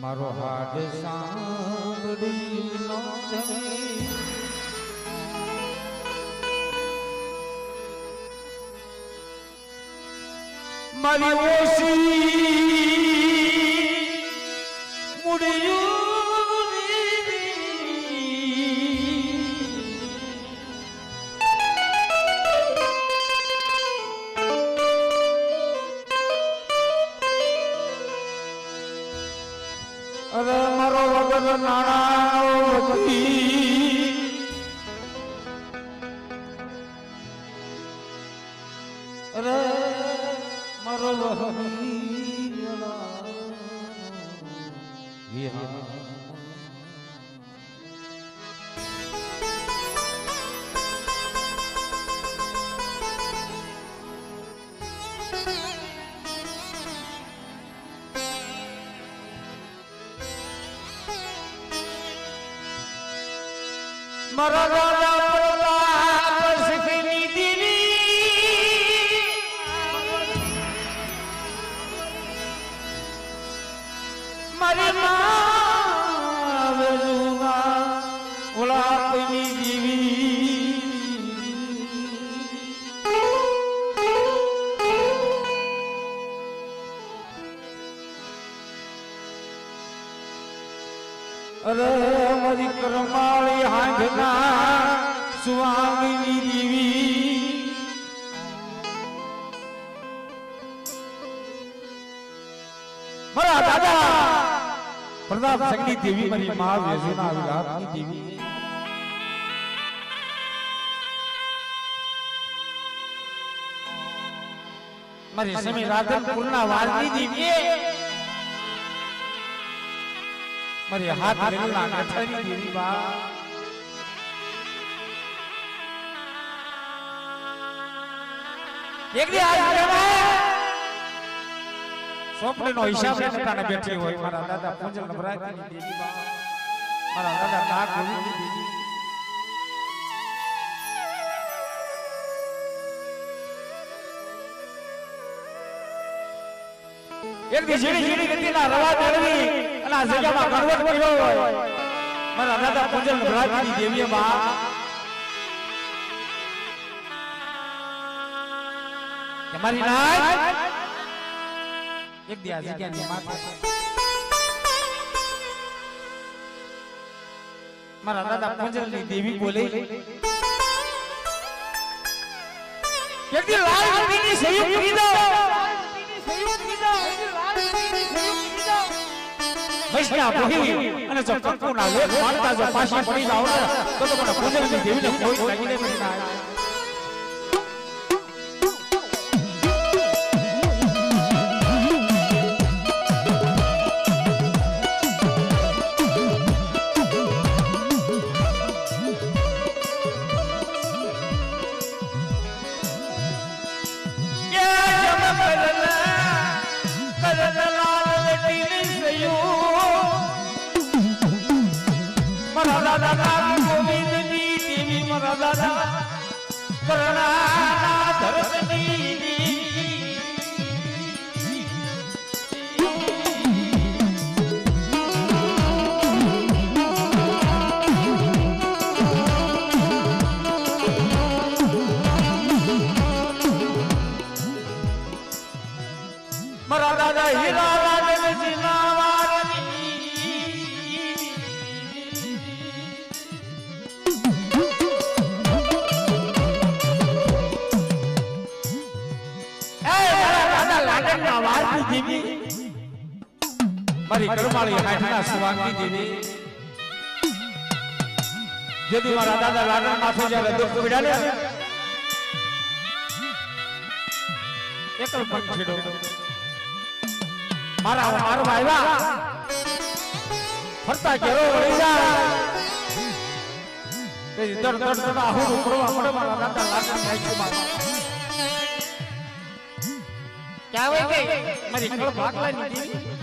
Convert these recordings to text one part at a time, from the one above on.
મારો હાડ સાંભળી નો જમી મારી ઓસી મુડિયું અરે મારો વગર નાણાનો વતી અરે મારો વહી વિહા મારા રાજા પ્રતાપ સિંહની દીવી મારી માં વેલુગા ઓલાપની દીવી અરે મારી કરમાળી હાંજના સુવાંગની દીવી મારા દાદા પ્રતાપ સિંહની દેવી મારી માં વેજુના વિલાપની દેવી મારી સમી રાધનપુરના વારની દેવી મારી હાથ રેલના ગઠરની દેવી બા એક દી આજ સોપડીનો હિસાબ લેટાને બેઠી હોય મારા દાદા પૂજલ નવરાત્રીની દેવી બા મારા દાદા નાગ ગોવિંદની દેવી એક દી ઝીણી ગતિના રવા મેળવી અને આ જગ્યામાં કન્વર્ટ કર્યો હોય મારા દાદા પૂજલ નવરાત્રીની દેવીએ બા તમારી નાય એક દી આ જગ્યાની માતા મારા દાદા પૂજલની દેવી બોલે એક દી લાલ નદીની સંયુક્ત કીધો વૈષ્ણવ ભોગી અને જો કંકુના લેખ માનતા જો પાછી પડી જાવ ને તો મને પૂજલની દેવીને કોઈ લાગી દે મને ના મારી કરમાળી હાથના સુવાંગની દેવી જેદી મારા દાદા લાડન માથે જ્યારે દુઃખ પીડાલે એકલ પણ છેડો મારા મારવા આવ્યા ફરતા ઘેરો વળી જાય તે દર દર આહુર ઉપડવા પડે મારા દાદા લાડન નાખી બાબા ક્યાં હોય ગઈ મારી કળ ભાગલાની દેવી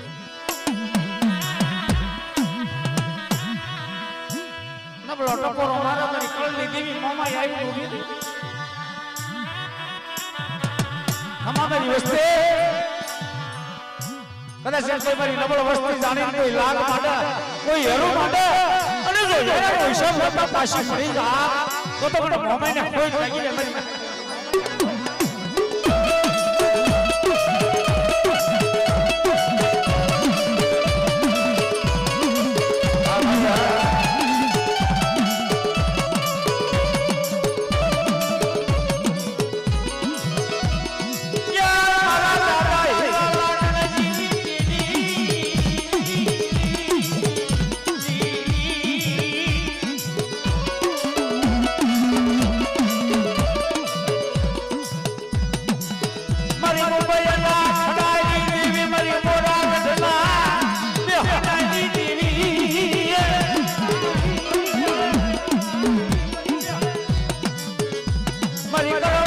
નબળો ટપોરો મારા મારી કળની દેવી મોમાઈ આવી ઉભી અમારી વસ્તે કદાચ કોઈ મારી નબળ વસ્તી જાણી કોઈ લાગ માટે કોઈ હેરો માટે અને જો હેરો હિસાબ કરતા પાછી પડી જા તો મને મોમાઈને કોઈ લાગી જાય મારી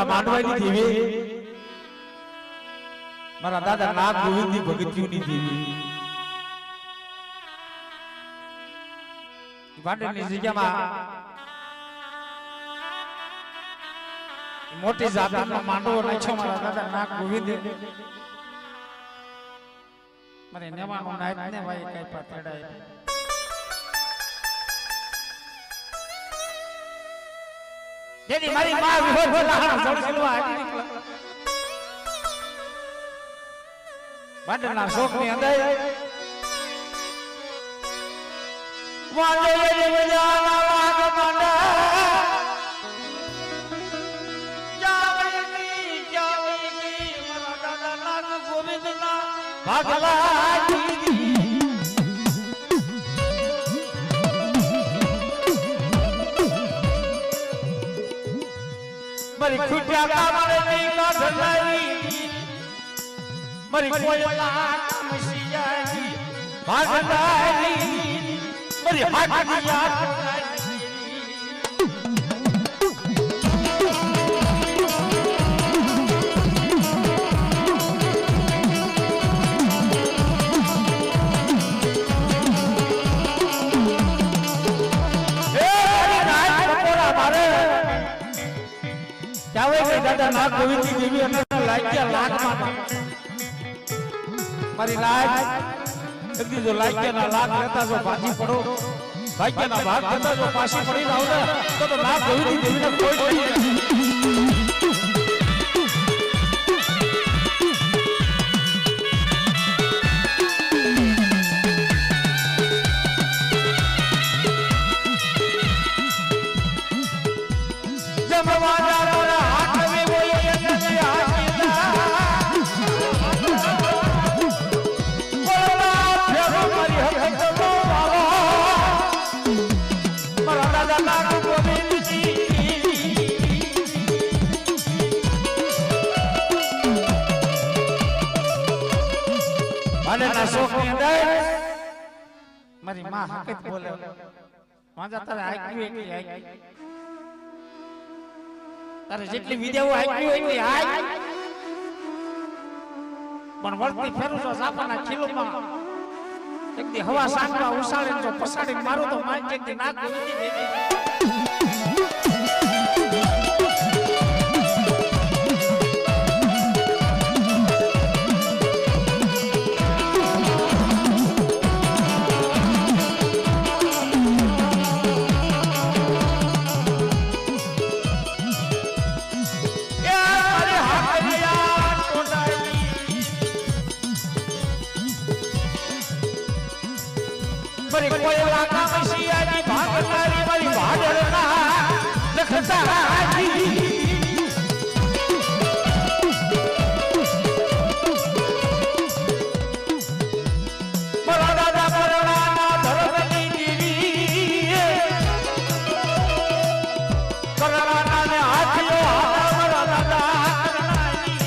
માંડવાની દેવી મારા દાદા નાગ ગોવિંદની ભગતિઓની દેવી વાંડની જગ્યામાં મોટી જાતનો માંડવો નાખ્યો મારા દાદા નાગ ગોવિંદ મારે નેવાનું નાયત ને ભાઈ કઈ પાતેડાય જેની મારી માં વિહોર ભલાણા જળસલવા આડી નીકળા બાંડના શોખની અંદર વાંડે લે મજાના વાગ માંડા જાવની મારા દાદા નાગ ગોવિંદના ભાગલા દીદી મારી ખુટ્યા કામરે નહીં કાઢલાઈ મારી કોયલા કામસિયાજી ભાગલાઈ મારી હાકિયા દાદા નાગ ગોવિંદની દેવી અને લાગ્યા લાખ મારી લાજ એક દીધો લાગ્યાના લાખ લેતા જો પાછી પડો ભાગ્યના ભાગ લેતા જો પાછી પડી જાવ ને તો નાગ ગોવિંદની દેવીને કોઈ નહીં મારી માં હકત બોલે વાંજા તારે આઈક્યુ એટલી આઈક્યુ તારે જેટલી વિદ્યાઓ આઈક્યુ એટલી આઈ પણ વળતી ફેરું તો સાપાના ખીલોમાં એક દી હવા સાંકળા ઉસાળે જો પસાડી મારું તો માન એક દી નાક ગોવિંદી દેવી કોયલા કામસિયાજી ભાગલારી મારી ભાડરના લખતાજી મારા દાદા પરણાના ધર્મની દેવી કરણાના ને હાથીઓ મારા દાદા કરણાની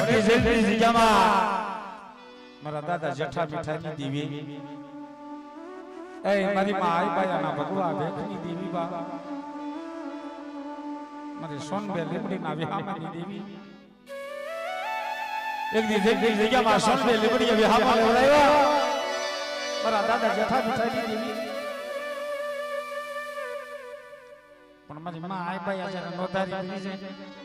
રેતી જેલની જગ્યામાં મારા દાદા જેઠા મીઠાની દેવી એ મારી માં આઈ બાયાના ભગવા ભેખની દેવી બા મારી સોનબે લીમડીના વિહામાની દેવી એક દી જગ્યામાં સોનબે લીમડી વિહામા લેવડાવ્યા મારા દાદા જેઠા મીઠાની દેવી પણ મારી માં આઈ બાયા જ્યારે નોધારી પડી જાય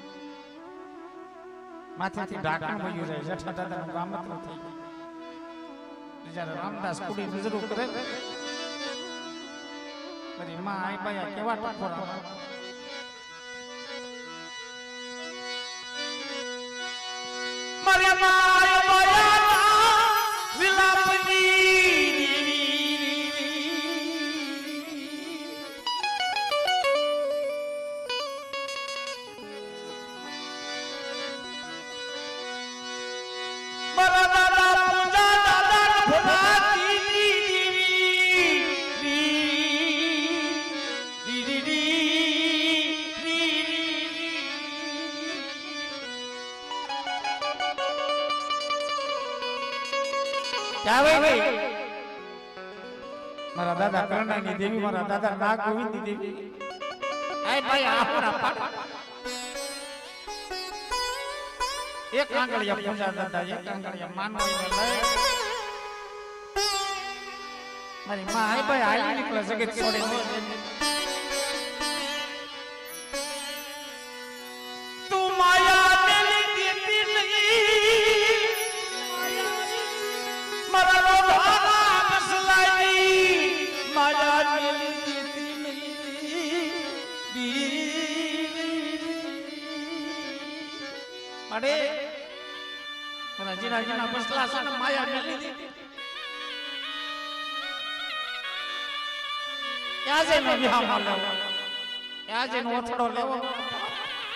માથેથી ઢાંકણ વયું જાય જેઠા દાદાનું ગામત્ર થઈ ગયું જ્યારે રામદાસ કુડી નજરો કરે મારી માં આઈ બાયા કેવા ટકોરા મારી માં આઈ બાયા વિલાપની મારા દાદા કરણાની દેવી મારા દાદા નાગ ગોવિંદની દેવી આય ભાઈ આપણા પાડ એક આંગળિયા પૂજા દાદા એક આંગળિયા માનવીને લઈ મારી માં આય ભાઈ આઈ નીકળે જગત છોડી તું માયા મેલી દેતી નહીં મારા અરે મારા જીના જીના બસલા સાને માયા મેલી દીધી ક્યાં છે નો વિહામા લેવો ક્યાં છે નો ઓથડો લેવો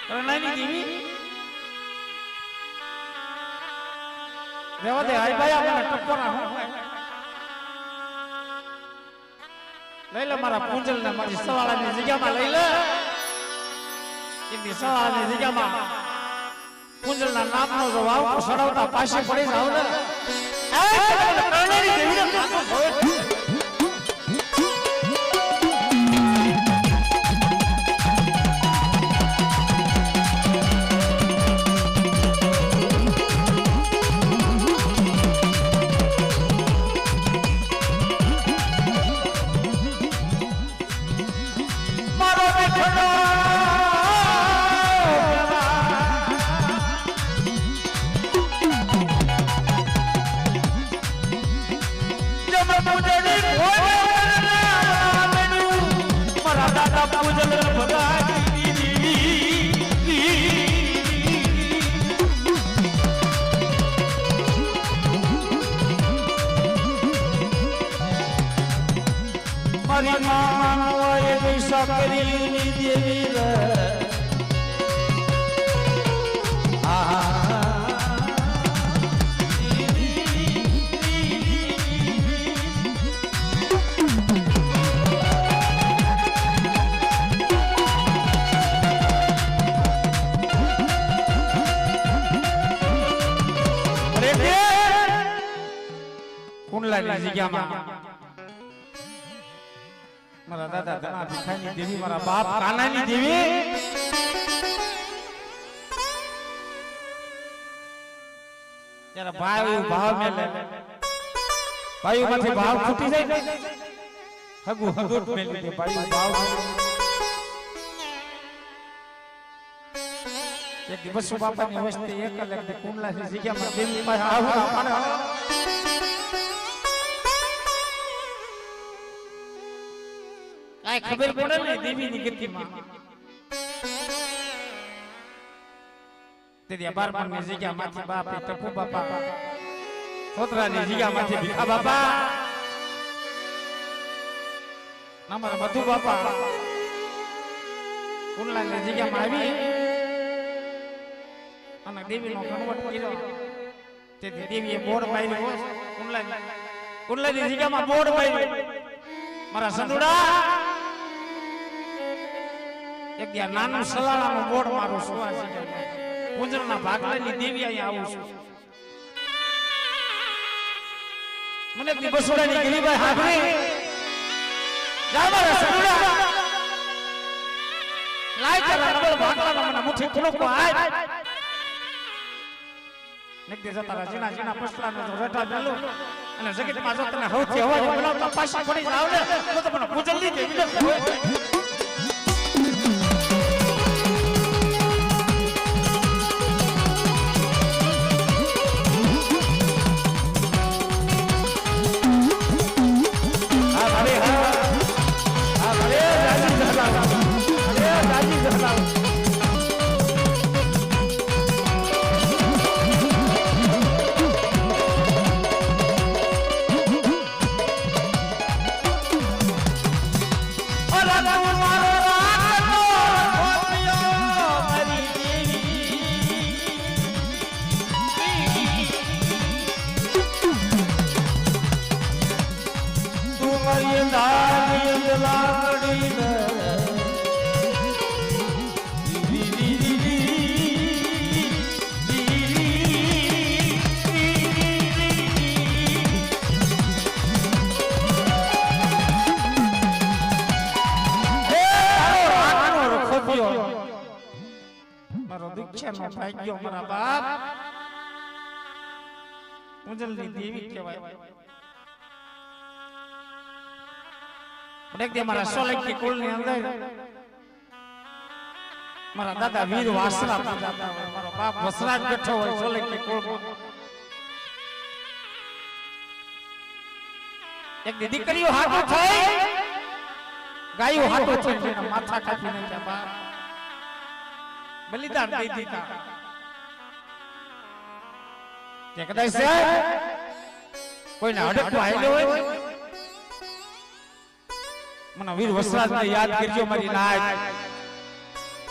કરણાની દેવી રેવા દે આઈ બાયા મને ટકોરા હું લઈ લે મારા પૂંજલ ને મારી સવાળાની જગ્યામાં લઈ લે એની સવાળાની જગ્યામાં પૂંજલના નામનો જો વાવ સડાવતા પાછી પડી જાવ ને કરણાની દેવીને મારી માં હોય પૈસા કરી દેવી રે કુંડલાની જગ્યામાં મારા દાદા ધના ભીખાની દેવી મારા બાપ કાનાની દેવી ત્યારે ભાવ મેલે ભાઈઓ માંથી ભાવ ખૂટી જાય હગુ હગુટ મેલી દે ભાઈઓ ભાવ એક દિવસ બાપાની વસ્તી એક અલગ કુંડલાની જગ્યામાં દેવી પાસે આવું પાડે કાઈ ખબર પડે ને દેવીની ગતિમાં તેદી 12 ની જગ્યામાંથી બાપે ટપુ બાપા સોતરાની જગ્યામાંથી ભીખા બાપા નમર મધુ બાપા કુંડલાની જગ્યામાં આવી અને દેવીનો કન્વર્ટ કર્યો તેદી દેવીએ બોર્ડ માર્યો કુંડલાની જગ્યામાં બોર્ડ માર્યો મારા સંદુડા એક દિયા નાનું સલાળાનું બોર્ડ મારું સુવાસી કુંજરના ભાગલાની દેવી અહીં આવું છું. મને બસોડાની ગરીબાઈ હાંભળી જામારા સનુડા લાય તારા નબળ ભાગલાના મને મુઠ્ઠી કુણકો આય નકદી જતા જીના જીના પસલાનો રટા બેલો અને જગતમાં જો તને હવથી અવાજ બોલાવતા પાછી પડી જાવ ને તો મને પૂજલની દેવી ને દીક્ષાનો ભાગ્યો મારા બાપ કુંજલની દેવી કહેવાય. એક દે મારા સોલંકી કુળની અંદર મારા દાદા વીર વાસરા પૂજાતા હોય, મારો બાપ વસરાજ બેઠો હોય સોલંકી કુળમાં. એક દી દીકરીઓ હાથો થઈ ગાયો હાથો થઈ માથા કાપી નાખ્યા બાપ બલિદાન દઈ દીધા. કે કદાચ કોઈને હડકવા આવેલો હોય મને વીર વસરાજને યાદ કરજો મારી નાય.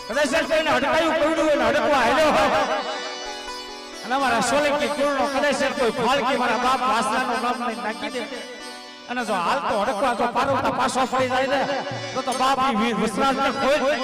કદાચ કોઈને હડકાયું પડ્યું હોય ને હડકવા આવેલો હોય અને મારા સોલંકી કુળનો કદાચ કોઈ ફાળકી મારા બાપ વાસરાનો નામ લઈને નાખી દે અને જો હાલ તો હડકવા જો પારવતા પાછો પડી જાય ને તો બાપ વીર વસરાજને કોઈ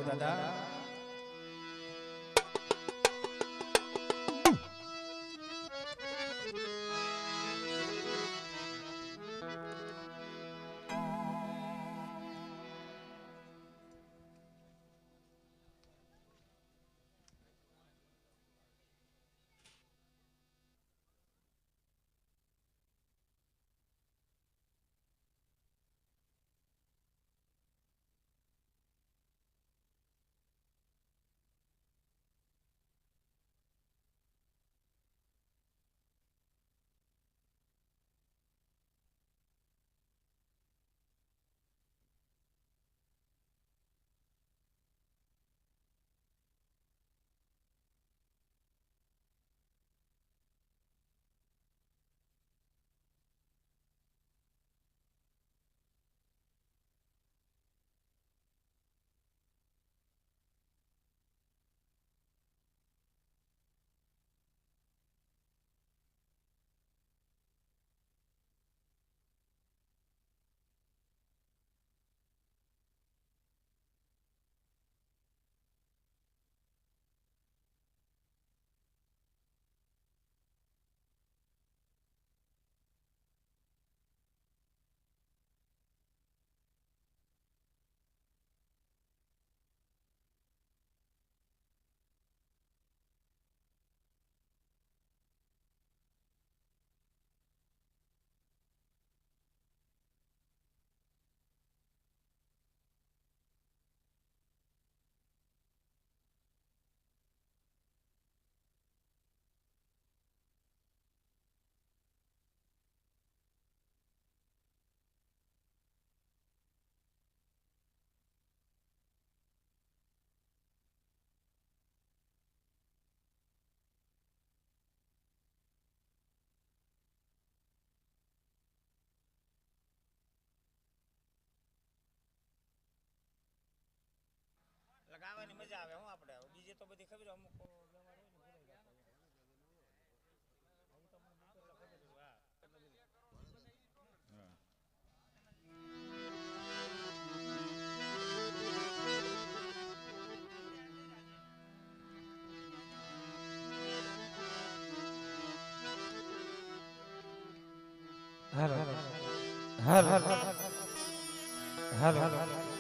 દાદા ગાવાની મજા આવે હું આપણે બીજે તો બધી ખબર અમુક હર હર હર હર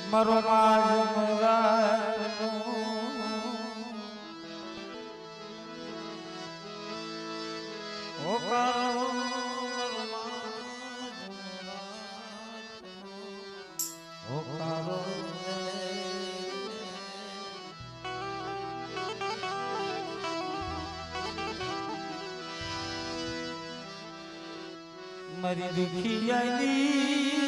મરો માજ મુરાદનો હોકારો મરો માજ મુરાદનો હોકારો મારી દુખી આલી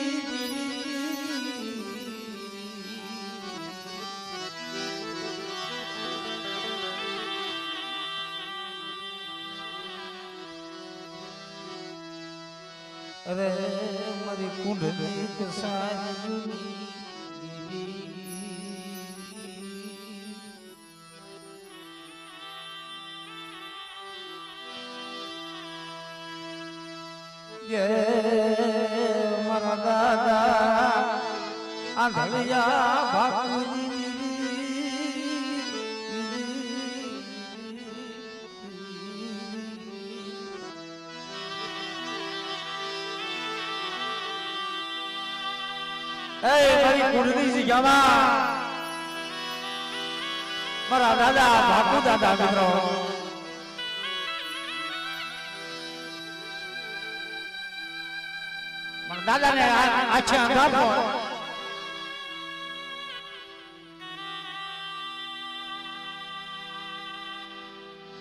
અરે મારી કુંડલી કસાઈ મારા દાદા આંધળિયા બાપુજી મારી કુંડલી જગ્યામાં મારા દાદા બાપુ દાદા મિત્રો મારા દાદા ને આછે અંધાપો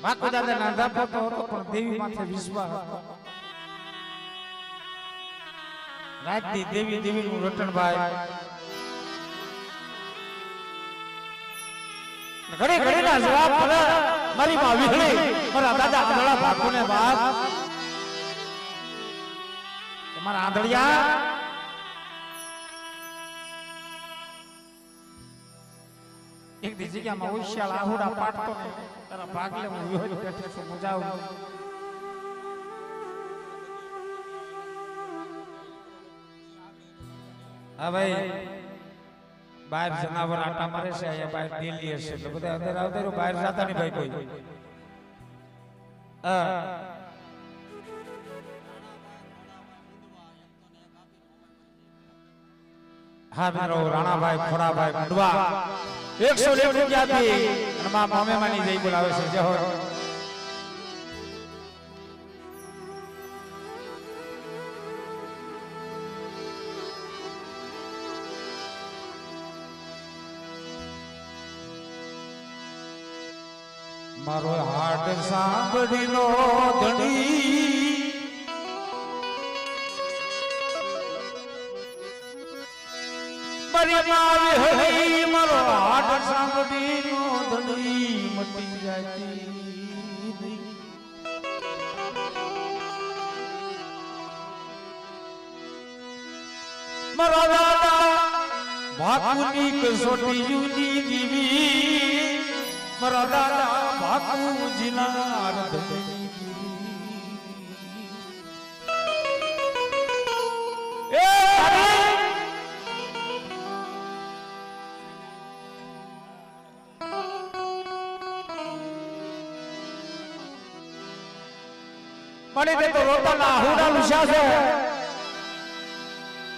બાપુ દાદા ને અંધાપો તો હતો પણ દેવી માથે વિશ્વાસ હતો રાજની દેવી દેવીનું રટણભાઈ ઘડી ઘડી ના જવાબ પડે મારી માં વિહળી મારા દાદા આંધળા ભાગોને બાપ તમારા આંધળિયા એક દી જગ્યામાં હોશિયાળ આહુડા પાડતો ને તારા ભાગલે હું વિહળી બેઠે છું મજા આવી હા ભાઈ બહાર જનાવર આટા મારે છે અહીંયા બહાર દિલ્હી હશે એટલે બધા અંદર આવતા રહ્યો બહાર જતા નહીં ભાઈ કોઈ હા મારો રાણાભાઈ ખોડાભાઈ મંડવા 101 રૂપિયાથી અને મા મામેમાની જઈ બોલાવે છે જય હો મારો હાટ સાંભળીનો ધણી મારી મારી હરી મારો હાટ સાંભળીનો ધણી મટી જાતી મારા દાદા ભાકુની કસોટી જુદી જીવી મારા દાદા ભાકુજીના રધની એ મને તો રોતાના આહુડા લુસ્યા છે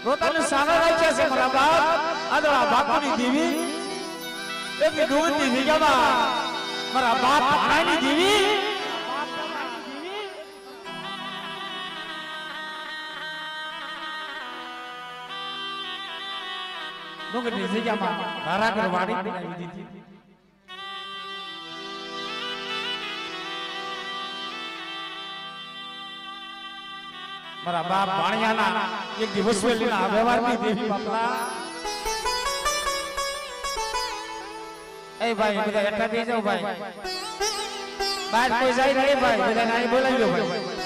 રોતાને સાના રાખ્યા છે મારા બાપ આદળા ભાકુની દેવી એક ડુંગરની જગ્યામાં મારા બાપ ભાણાની દેવી ડુંગરની જગ્યામાં ધારાગર વાડી બનાવી દીધી મારા બાપ ભાણિયાના એક દિવસ વેલીના વ્યવહારની દેવી બાપલા એ ભાઈ બધા એટા થઈ જાવ ભાઈ બહાર કોઈ જાય નહીં ભાઈ બધા નાઈ બોલાવી લો ભાઈ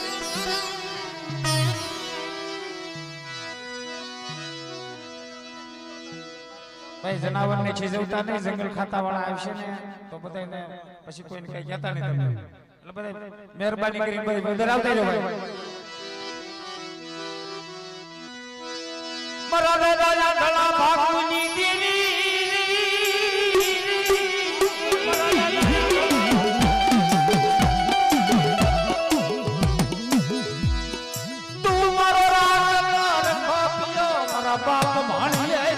ભાઈ જનાવરને ખીજવતા નહીં જંગલ ખાતા વાળા આવશે ને તો બધાને પછી કોઈને કઈ કહેતા નહીં તમને એટલે બધા મહેરબાની કરીને ભાઈ બધા આવતા રહ્યો ભાઈ મારા રાજા ધડા ભાગુની દેવી તું મારો રાજા મારા બાપ ભાણિયા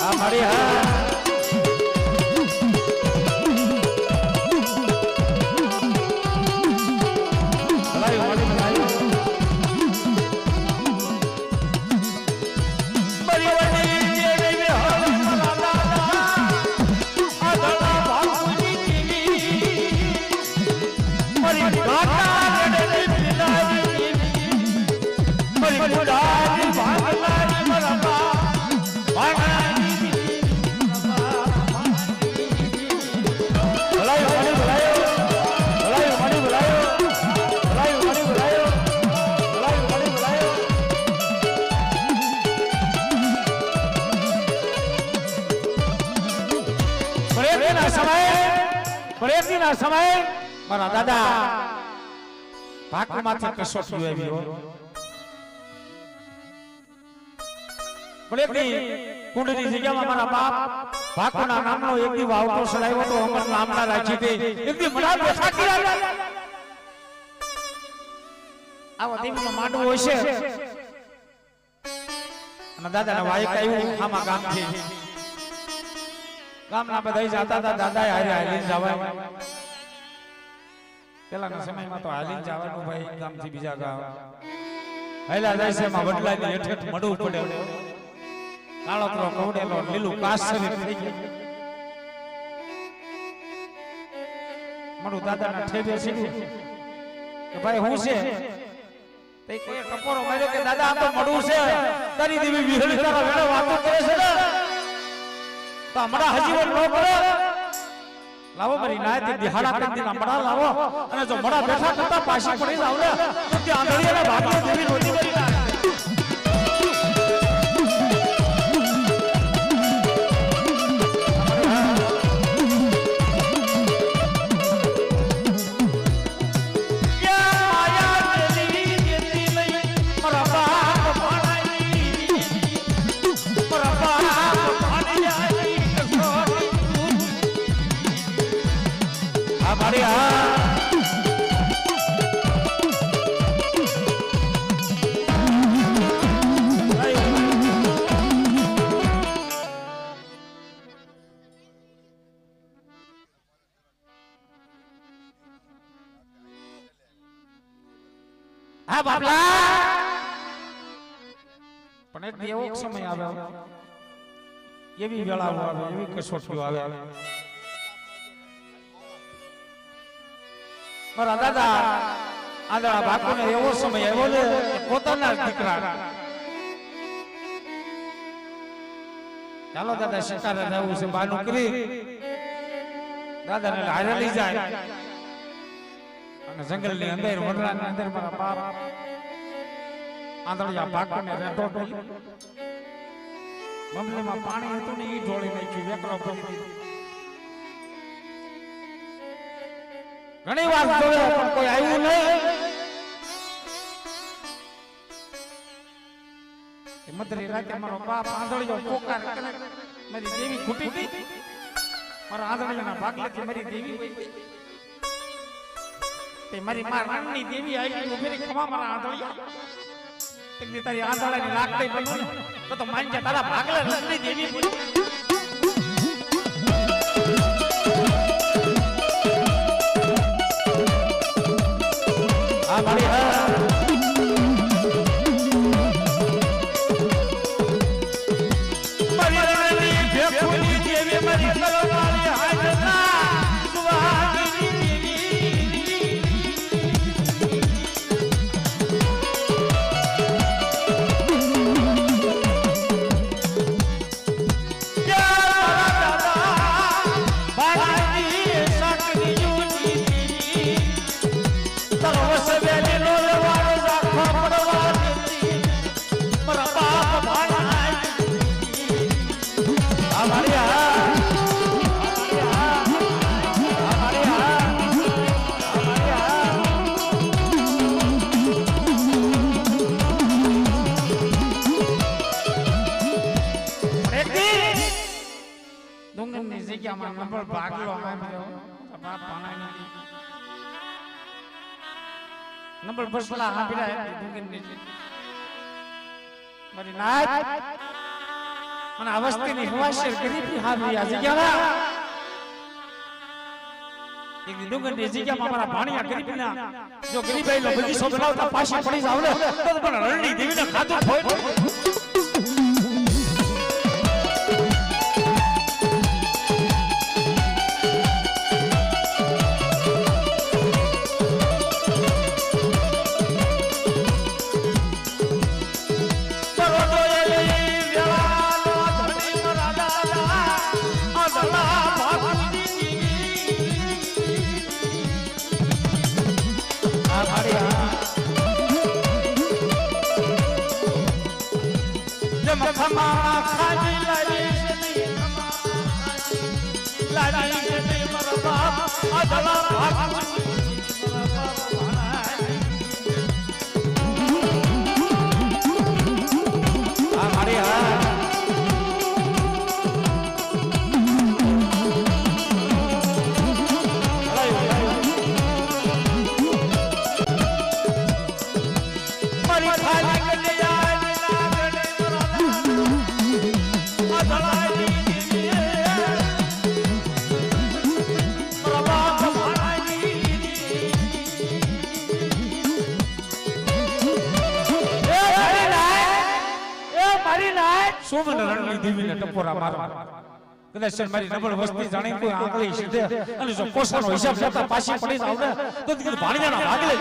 हमारे यहाँ પરેશના સમય મારા દાદા ભાગમાંથી કસોટી આવ્યો પરેશની કુંડની જગ્યામાં મારા બાપ ભાગના નામનો એક દી વાવટો સડાવ્યો તો અમર નામના રાખી દે એક દી મડા બેઠા કર્યા આવો દીવનો માંડવો હોય છે અને દાદાના વાયક આવ્યું આમાં ગામથી ગામના બધા જતા હતા દાદા હારે હાલીને જવાય પેલાના સમયમાં તો હાલીને જવાનું ભાઈ ગામથી બીજા ગામ હાલ્યા જાય છે એમાં વડલાની હેઠ મળવું પડે કાળોતરો કવડેલો લીલું કાસ શરીર થઈ ગયું મારું દાદાના ઠેબે સીધું કે ભાઈ હું છે તે કોઈ ટપોરો માર્યો કે દાદા આ તો મળવું છે તારી દેવી વિહળી તારા વેળો વાતો કરે છે ને તો હમણાં હજીવન ન કરે લાવો મારી નાયતી દિહાડા કંદીના મડા લાવો અને જો મડા બેઠા કરતા પાછી પડી જાવ ને તો તે આંધળીયાના ભાગને દેવી રોટી કરી નાખે हमारे यहाँ हाँ बाबला पण एक एवो समय आवे एवी वेळाओ आवे एवी कसोटीओ आवे મારા દાદા આંધળા બાપુને એવો સમય આવ્યો ને પોતાના દીકરા ચાલો દાદા શિકારે જવું છે બાનું કરી દાદાને હારે લઈ જાય અને જંગલની અંદર વડલાની અંદર મારા બાપ આંધળિયા બાપુને રેટો ઢોળી મમલીમાં પાણી હતું ને ઈ ઢોળી નાખ્યું વેકરો ભરી દીધો ઘણી વાર જોયો પણ કોઈ આવ્યું નહીં મધરી રાતે મારો બાપ આંધળીયો પોકાર કરે મારી દેવી ખૂટી ગઈ મારા આંધળીયાના ભાગલેથી મારી દેવી ગઈ તે મારી માં રાણની દેવી આવી ઉભી રહી ખમા મારા આંધળિયા તે તારી આંધળાની રાખ થઈ બનું તો માનજે તારા ભાગલે રસની દેવી બોલી हमारे यहाँ નંબર ભાગલો આવ્યો બાપ પાણાની નંબર બસલા હાંભળા ડુંગર નીચે મારી નાય અને અવસ્થિની હવાશેર ગરીબી હાવી આ જગ્યામાં એક ડુંગર ની જગ્યામાં મારા ભાણિયા ગરીબના જો ગરીબાઈ લો બગીચો બનાવતા પાછી પડી જાવ ને તો પણ રણની દેવીને ખાતું હોય ખમા ખાજી લારી લારી કે મારા બાપ અદલા ભાગ આ મારી હા મારી ખાલી સોમન રણની દેવીને ટપોરા મારવા કદાચ મારી નબળ વસ્તી જાણી કોઈ આંગળી સીધે અને જો કોસાનો હિસાબ કરતા પાછી પડી જાવ ને તો દીકરી ભાણિયાના ભાગલે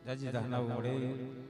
જાજી દાના ઉડે